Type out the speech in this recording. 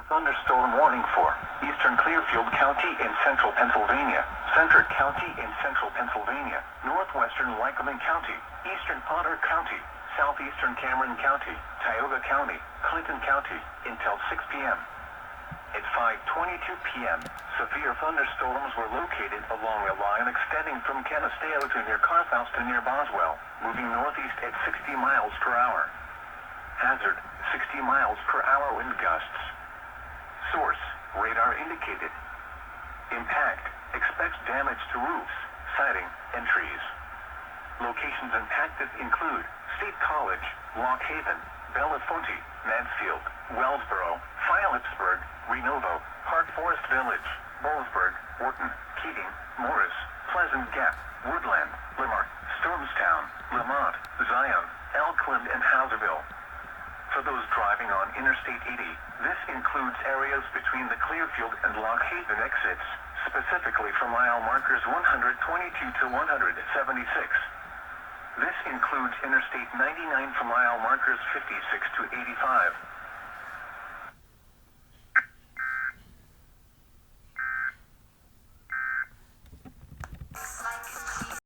Thunderstorm warning for eastern Clearfield County in central Pennsylvania, Central County in central Pennsylvania, northwestern Lycoming County, eastern Potter County, southeastern Cameron County, Tioga County, Clinton County, until 6 p.m. At 5:22 p.m., severe thunderstorms were located along a line extending from Canisteo to near Carfaus to near Boswell, moving northeast at 60 miles per hour. Hazard, 60 miles per hour wind gusts. Source, radar indicated. Impact, expects damage to roofs, siding, and trees. Locations impacted include State College, Lock Haven, Bellefonte, Mansfield, Wellsboro, Phillipsburg, Renovo, Park Forest Village, Bollesburg, Wharton, Keating, Morris, Pleasant Gap, Woodland, Limerick, Stormstown, Lamont, Zion, Elkland, and Houserville. For those driving on Interstate 80, this includes areas between the Clearfield and Lock Haven exits, specifically for mile markers 122 to 176. This includes Interstate 99 for mile markers 56 to 85.